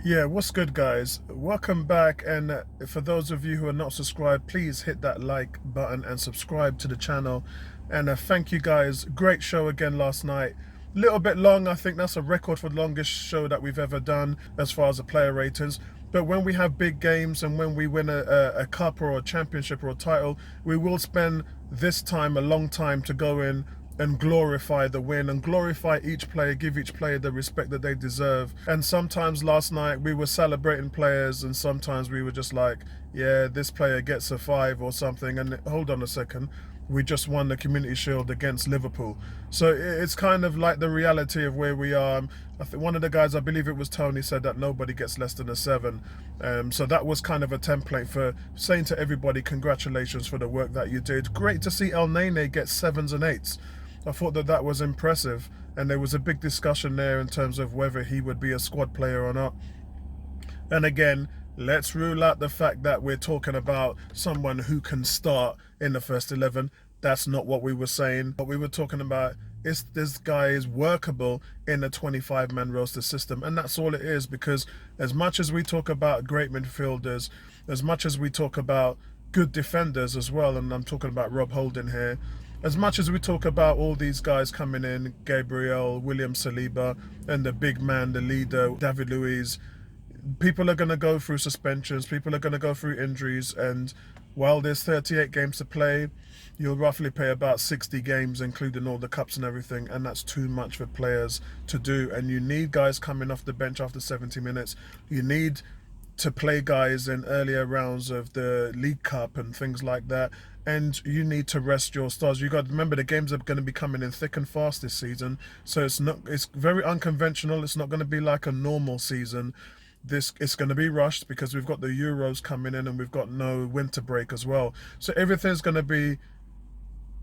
Yeah, what's good, guys? Welcome back. And for those of you who are not subscribed, please hit that like button and subscribe to the channel. And thank you, guys. Great show again last night. Little bit long. I think that's a record for the longest show that we've ever done as far as the player ratings. But when we have big games and when we win a cup or a championship or a title, we will spend this time a long time to go in and glorify the win and glorify each player, give each player the respect that they deserve. And sometimes last night we were celebrating players and sometimes we were just like, yeah, this player gets a 5 or something. And hold on a second, we just won the Community Shield against Liverpool. So it's kind of like the reality of where we are. I think one of the guys, I believe it was Tony, said that nobody gets less than a 7. So that was kind of a template for saying to everybody, congratulations for the work that you did. Great to see El Nene get 7s and 8s. I thought that that was impressive, and there was a big discussion there in terms of whether he would be a squad player or not. And again, let's rule out the fact that we're talking about someone who can start in the first 11. That's not what we were saying. What we were talking about is this guy is workable in a 25-man roster system, and that's all it is. Because as much as we talk about great midfielders, as much as we talk about good defenders as well, and I'm talking about Rob Holding here, as much as we talk about all these guys coming in, Gabriel, William Saliba, and the big man, the leader, David Luiz, people are going to go through suspensions, people are going to go through injuries, and while there's 38 games to play, you'll roughly play about 60 games, including all the cups and everything, and that's too much for players to do. And you need guys coming off the bench after 70 minutes. You need to play guys in earlier rounds of the League Cup and things like that. And you need to rest your stars. You got to remember the games are going to be coming in thick and fast this season, so it's very unconventional. It's not going to be like a normal season. It's going to be rushed because we've got the Euros coming in and we've got no winter break as well. So everything's going to be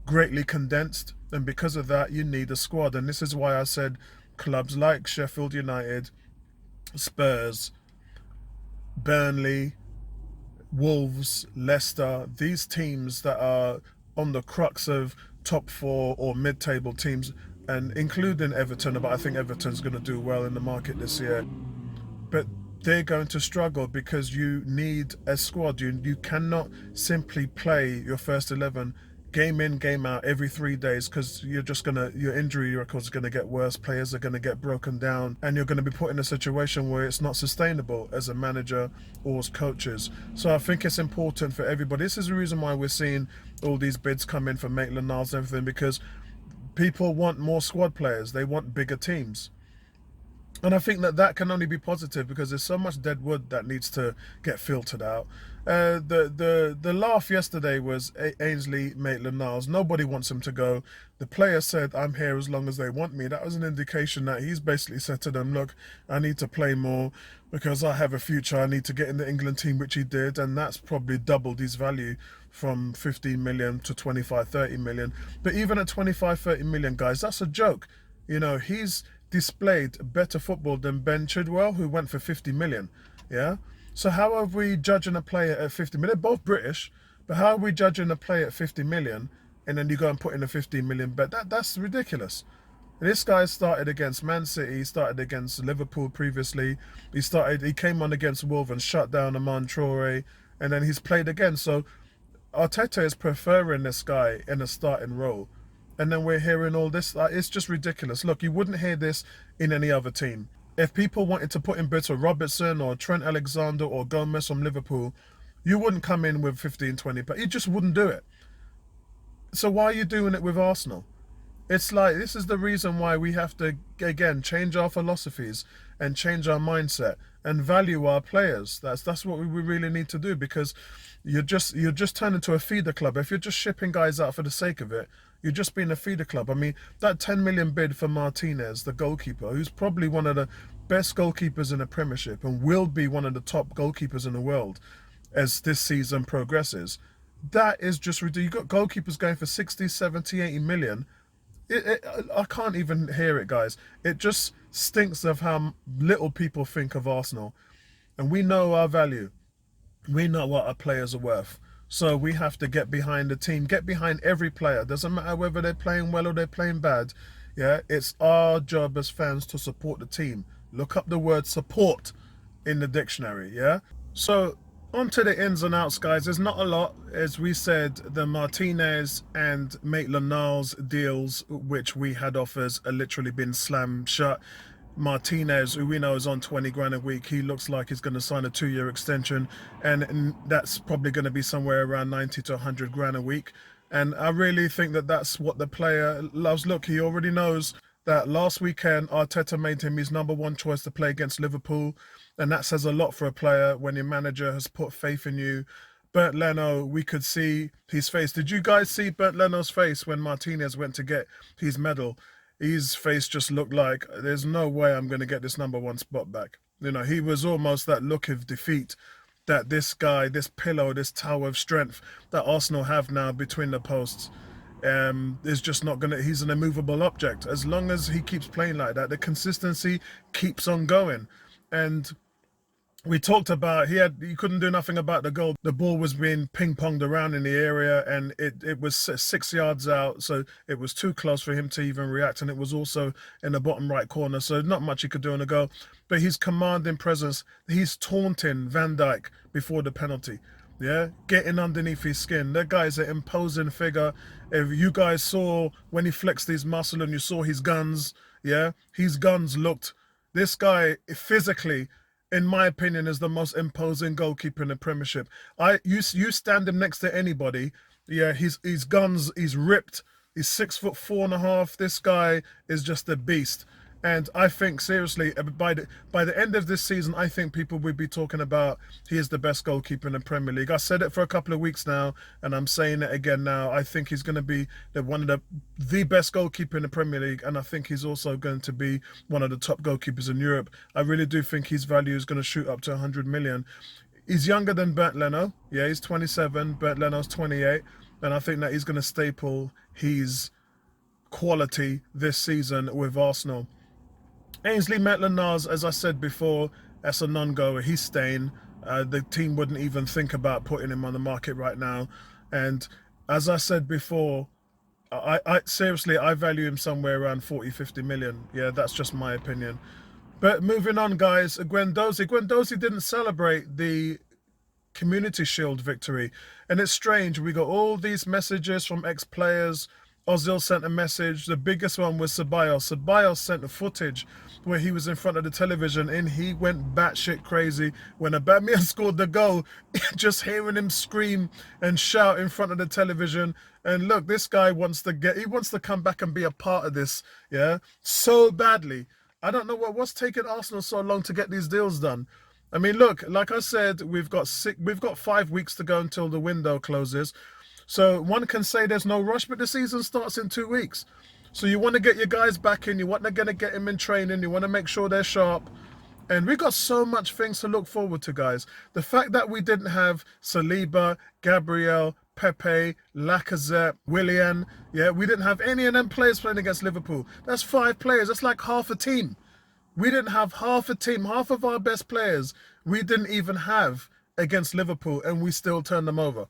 greatly condensed, and because of that, you need a squad. And this is why I said clubs like Sheffield United, Spurs, Burnley, Wolves, Leicester, these teams that are on the crux of top 4 or mid-table teams, and including Everton, but I think Everton's going to do well in the market this year. But they're going to struggle because you need a squad. You cannot simply play your first 11 game in, game out every 3 days, because your injury record is going to get worse, players are going to get broken down, and you're going to be put in a situation where it's not sustainable as a manager or as coaches. So I think it's important for everybody. This is the reason why we're seeing all these bids come in for Maitland-Niles and everything, because people want more squad players, they want bigger teams. And I think that that can only be positive because there's so much dead wood that needs to get filtered out. The laugh yesterday was Ainsley Maitland-Niles. Nobody wants him to go. The player said, I'm here as long as they want me. That was an indication that he's basically said to them, look, I need to play more because I have a future. I need to get in the England team, which he did. And that's probably doubled his value from 15 million to 25, 30 million. But even at 25, 30 million, guys, that's a joke. You know, he's displayed better football than Ben Chidwell, who went for 50 million. Yeah. So how are we judging a player at 50 million? They're both British, but how are we judging a player at 50 million and then you go and put in a 15 million bet? That's ridiculous. This guy started against Man City, he started against Liverpool previously. He came on against Wolves and shut down Aman Traore, and then he's played again. So Arteta is preferring this guy in a starting role. And then we're hearing all this. It's just ridiculous. Look, you wouldn't hear this in any other team. If people wanted to put in bids for Robertson or Trent Alexander or Gomez from Liverpool, you wouldn't come in with 15, 20, but you just wouldn't do it. So why are you doing it with Arsenal? It's like, this is the reason why we have to, again, change our philosophies and change our mindset and value our players. That's what we really need to do, because you're just turning into a feeder club. If you're just shipping guys out for the sake of it, you're just being a feeder club. I mean, that 10 million bid for Martinez, the goalkeeper, who's probably one of the best goalkeepers in the Premiership and will be one of the top goalkeepers in the world as this season progresses, that is just ridiculous. You've got goalkeepers going for 60, 70, 80 million. I can't even hear it, guys. It just stinks of how little people think of Arsenal. And we know our value. We know what our players are worth. So we have to get behind the team, get behind every player. Doesn't matter whether they're playing well or they're playing bad. Yeah, it's our job as fans to support the team. Look up the word support in the dictionary, yeah? So, on to the ins and outs, guys. There's not a lot. As we said, the Martinez and Maitland-Niles deals, which we had offers, are literally been slammed shut. Martinez, who we know is on 20 grand a week, he looks like he's going to sign a 2-year extension, and that's probably going to be somewhere around 90 to 100 grand a week. And I really think that that's what the player loves. Look, he already knows that last weekend Arteta made him his #1 choice to play against Liverpool, and that says a lot for a player when your manager has put faith in you. Bernd Leno, we could see his face. Did you guys see Bernd Leno's face when Martinez went to get his medal? His face just looked like, there's no way I'm going to get this #1 spot back. You know, he was almost that look of defeat that this guy, this pillow, this tower of strength that Arsenal have now between the posts, is just not going to, he's an immovable object. As long as he keeps playing like that, the consistency keeps on going. And we talked about he couldn't do nothing about the goal. The ball was being ping-ponged around in the area, and it was 6 yards out, so it was too close for him to even react, and it was also in the bottom right corner, so not much he could do on the goal. But his commanding presence, he's taunting Van Dijk before the penalty, yeah, getting underneath his skin. That guy's an imposing figure. If you guys saw when he flexed his muscle and you saw his guns, yeah, his guns looked, this guy physically, in my opinion, is the most imposing goalkeeper in the Premiership. You stand him next to anybody, yeah, his guns, he's ripped, he's 6'4.5". This guy is just a beast. And I think, seriously, by the end of this season, I think people will be talking about he is the best goalkeeper in the Premier League. I said it for a couple of weeks now, and I'm saying it again now. I think he's going to be one of the best goalkeeper in the Premier League, and I think he's also going to be one of the top goalkeepers in Europe. I really do think his value is going to shoot up to 100 million. He's younger than Bernd Leno. Yeah, he's 27. Bernd Leno's 28. And I think that he's going to staple his quality this season with Arsenal. Ainsley Maitland-Niles, as I said before, that's a non-goer. He's staying. The team wouldn't even think about putting him on the market right now. And as I said before, I seriously, I value him somewhere around 40, 50 million. Yeah, that's just my opinion. But moving on, guys, Guendouzi didn't celebrate the Community Shield victory. And it's strange. We got all these messages from ex-players. Ozil sent a message. The biggest one was Ceballos. Ceballos sent a footage where he was in front of the television and he went batshit crazy when Aubameyang scored the goal. Just hearing him scream and shout in front of the television. And look, this guy wants to come back and be a part of this, yeah, so badly. I don't know what's taking Arsenal so long to get these deals done. I mean, look, like I said, we've got 5 weeks to go until the window closes. So one can say there's no rush, but the season starts in 2 weeks. So you want to get your guys back in. You want to get them in training. You want to make sure they're sharp. And we got so much things to look forward to, guys. The fact that we didn't have Saliba, Gabriel, Pepe, Lacazette, Willian. Yeah, we didn't have any of them players playing against Liverpool. That's 5 players. That's like half a team. We didn't have half a team. Half of our best players we didn't even have against Liverpool, and we still turned them over.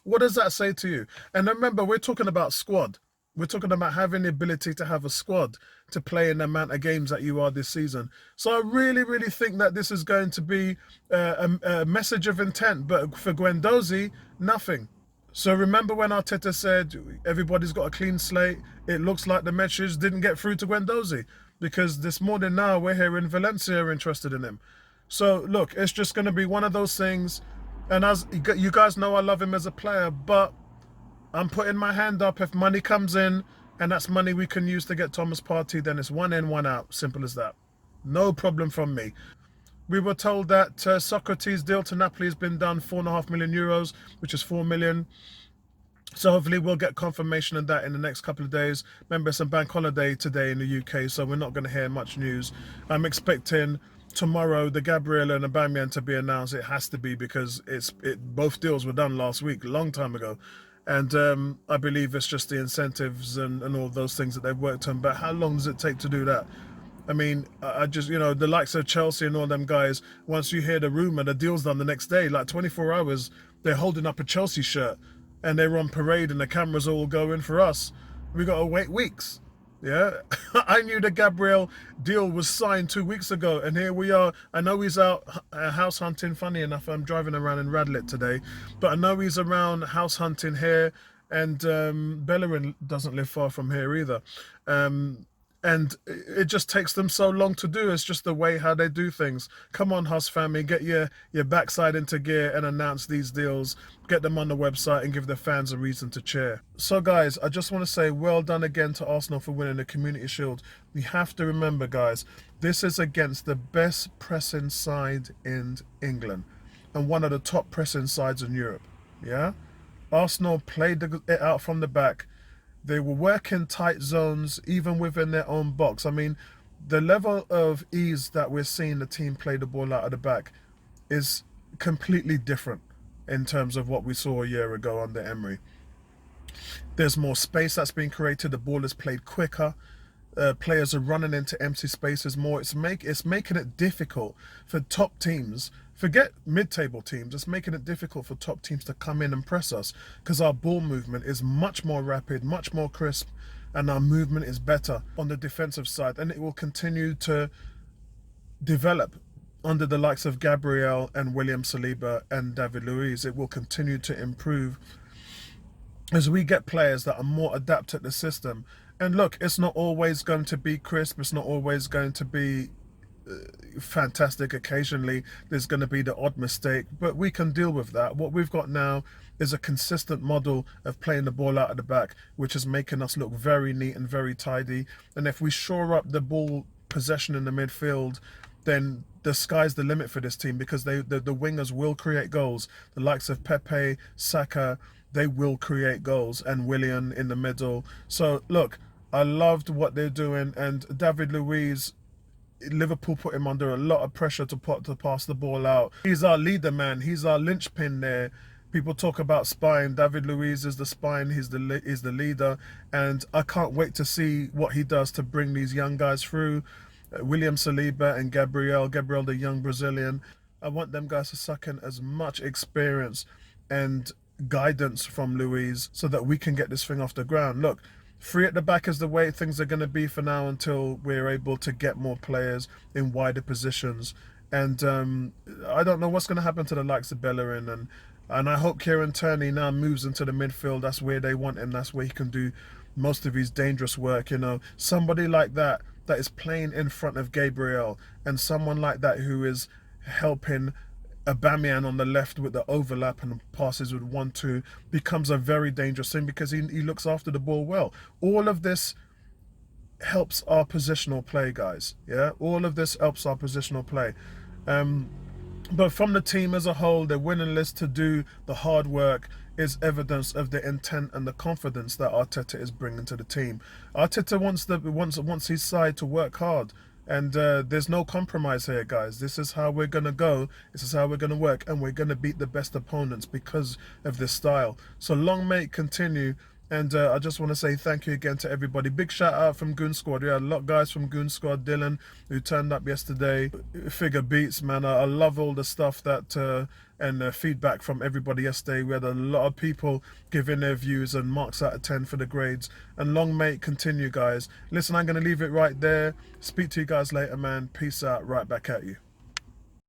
What does that say to you? And remember, we're talking about squad. We're talking about having the ability to have a squad to play in the amount of games that you are this season. So I really, really think that this is going to be a message of intent. But for Guendouzi, nothing. So remember when Arteta said everybody's got a clean slate? It looks like the message didn't get through to Guendouzi, because this morning now we're hearing Valencia are interested in him. So look, it's just going to be one of those things. And as you guys know, I love him as a player, but I'm putting my hand up. If money comes in and that's money we can use to get Thomas Partey, then it's one in, one out. Simple as that. No problem from me. We were told that Socrates' deal to Napoli has been done, 4.5 million euros, which is 4 million. So hopefully we'll get confirmation of that in the next couple of days. Remember, it's a bank holiday today in the UK, so we're not going to hear much news. I'm expecting tomorrow the Gabriel and Aubameyang to be announced. It has to be, because both deals were done last week, a long time ago. And I believe it's just the incentives and all those things that they've worked on. But how long does it take to do that? I mean, I just, the likes of Chelsea and all them guys, once you hear the rumour, the deal's done the next day, like 24 hours, they're holding up a Chelsea shirt and they're on parade and the cameras all going. For us, we got to wait weeks. Yeah, I knew the Gabriel deal was signed 2 weeks ago, and here we are. I know he's out house hunting. Funny enough, I'm driving around in Radlett today, but I know he's around house hunting here, and Bellerin doesn't live far from here either. Um, and it just takes them so long to do. It's just the way how they do things. Come on, Hus family, get your backside into gear and announce these deals. Get them on the website and give the fans a reason to cheer. So, guys, I just want to say well done again to Arsenal for winning the Community Shield. We have to remember, guys, this is against the best pressing side in England and one of the top pressing sides in Europe. Yeah, Arsenal played it out from the back. They were working tight zones, even within their own box. I mean, the level of ease that we're seeing the team play the ball out of the back is completely different in terms of what we saw a year ago under Emery. There's more space that's being created. The ball is played quicker. Players are running into empty spaces more. It's making it difficult for top teams. Forget mid-table teams. It's making it difficult for top teams to come in and press us because our ball movement is much more rapid, much more crisp, and our movement is better on the defensive side. And it will continue to develop under the likes of Gabriel and William Saliba and David Luiz. It will continue to improve as we get players that are more adept at the system. And look, it's not always going to be crisp. It's not always going to be fantastic. Occasionally, there's going to be the odd mistake, but we can deal with that. What we've got now is a consistent model of playing the ball out of the back, which is making us look very neat and very tidy. And if we shore up the ball possession in the midfield, then the sky's the limit for this team because the wingers will create goals. The likes of Pepe, Saka, they will create goals, and Willian in the middle. So look, I loved what they're doing, and David Luiz, Liverpool put him under a lot of pressure to pass the ball out. He's our leader, man. He's our linchpin there. People talk about spine. David Luiz is the spine. He's the leader, and I can't wait to see what he does to bring these young guys through. William Saliba and Gabriel, the young Brazilian. I want them guys to suck in as much experience and guidance from Luiz so that we can get this thing off the ground. Look, three at the back is the way things are going to be for now until we're able to get more players in wider positions. And I don't know what's going to happen to the likes of Bellerin, and I hope Kieran Tierney now moves into the midfield. That's where they want him. That's where he can do most of his dangerous work. You know, somebody like that is playing in front of Gabriel, and someone like that who is helping Aubameyang on the left with the overlap and passes with 1-2 becomes a very dangerous thing because he looks after the ball well. All of this helps our positional play, guys. Yeah, all of this helps our positional play. But from the team as a whole, their willingness list to do the hard work is evidence of the intent and the confidence that Arteta is bringing to the team. Arteta wants his side to work hard. And there's no compromise here, guys. This is how we're going to go. This is how we're going to work. And we're going to beat the best opponents because of this style. So long may it continue. And I just want to say thank you again to everybody. Big shout out from Goon Squad. We had a lot of guys from Goon Squad. Dylan, who turned up yesterday. Figure beats, man. I love all the stuff that and feedback from everybody yesterday. We had a lot of people giving their views and marks out of 10 for the grades. And long may it continue, guys. Listen, I'm going to leave it right there. Speak to you guys later, man. Peace out. Right back at you.